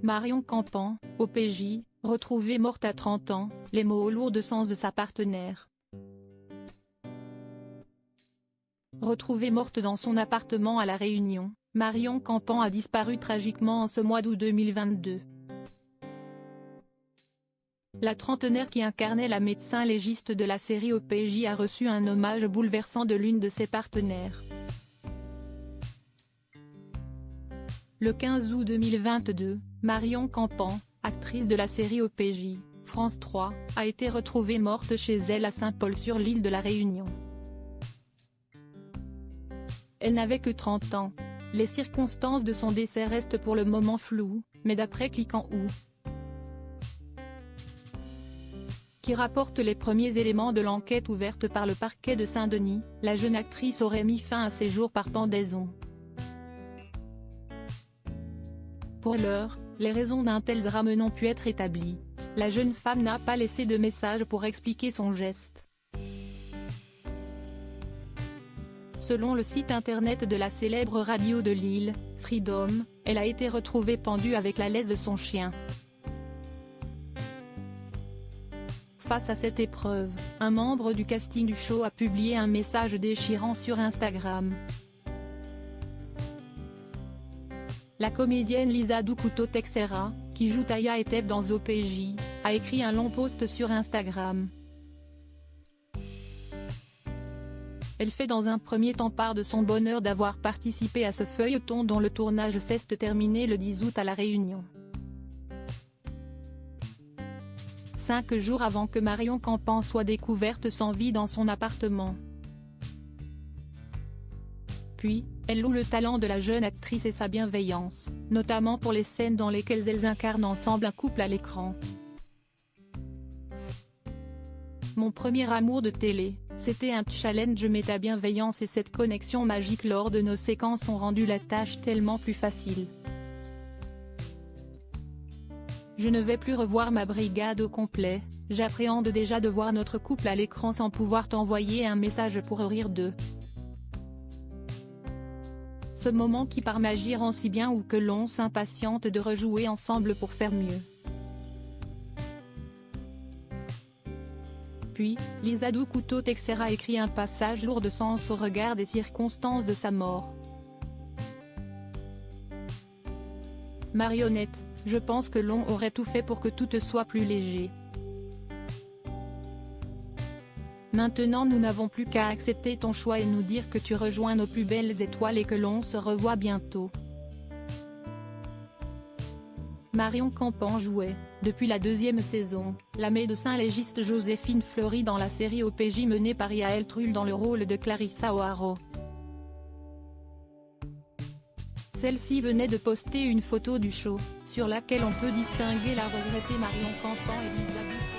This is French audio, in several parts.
Marion Campan, OPJ, retrouvée morte à 30 ans, les mots au lourd de sens de sa partenaire. Retrouvée morte dans son appartement à La Réunion, Marion Campan a disparu tragiquement en ce mois d'août 2022. La trentenaire qui incarnait la médecin légiste de la série OPJ a reçu un hommage bouleversant de l'une de ses partenaires. Le 15 août 2022, Marion Campan, actrice de la série OPJ, France 3, a été retrouvée morte chez elle à Saint-Paul sur l'île de La Réunion. Elle n'avait que 30 ans. Les circonstances de son décès restent pour le moment floues, mais d'après Cliquant ou qui rapporte les premiers éléments de l'enquête ouverte par le parquet de Saint-Denis, la jeune actrice aurait mis fin à ses jours par pendaison. Pour l'heure, les raisons d'un tel drame n'ont pu être établies. La jeune femme n'a pas laissé de message pour expliquer son geste. Selon le site internet de la célèbre radio de l'île, Freedom, elle a été retrouvée pendue avec la laisse de son chien. Face à cette épreuve, un membre du casting du show a publié un message déchirant sur Instagram. La comédienne Lisa Doucouteau Texera, qui joue Taya et Teb dans OPJ, a écrit un long post sur Instagram. Elle fait dans un premier temps part de son bonheur d'avoir participé à ce feuilleton dont le tournage s'est terminé le 10 août à La Réunion. 5 jours avant que Marion Campan soit découverte sans vie dans son appartement. Puis, elle loue le talent de la jeune actrice et sa bienveillance, notamment pour les scènes dans lesquelles elles incarnent ensemble un couple à l'écran. Mon premier amour de télé, c'était un challenge mais ta bienveillance et cette connexion magique lors de nos séquences ont rendu la tâche tellement plus facile. Je ne vais plus revoir ma brigade au complet, j'appréhende déjà de voir notre couple à l'écran sans pouvoir t'envoyer un message pour rire d'eux. Ce moment qui par magie rend si bien ou que l'on s'impatiente de rejouer ensemble pour faire mieux. Puis, Lisa Doucouteau Texera écrit un passage lourd de sens au regard des circonstances de sa mort. Marionnette, je pense que l'on aurait tout fait pour que tout te soit plus léger. Maintenant nous n'avons plus qu'à accepter ton choix et nous dire que tu rejoins nos plus belles étoiles et que l'on se revoit bientôt. Marion Campan jouait, depuis la 2e saison, la médecin légiste Joséphine Fleury dans la série OPJ menée par Yael Trull dans le rôle de Clarissa O'Hara. Celle-ci venait de poster une photo du show, sur laquelle on peut distinguer la regrettée Marion Campan et Lisa Doucouteau.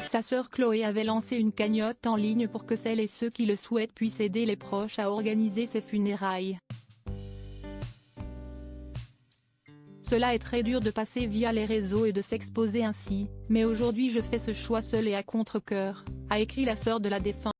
Sa sœur Chloé avait lancé une cagnotte en ligne pour que celles et ceux qui le souhaitent puissent aider les proches à organiser ses funérailles. Cela est très dur de passer via les réseaux et de s'exposer ainsi, mais aujourd'hui je fais ce choix seul et à contre-cœur, a écrit la sœur de la défunte.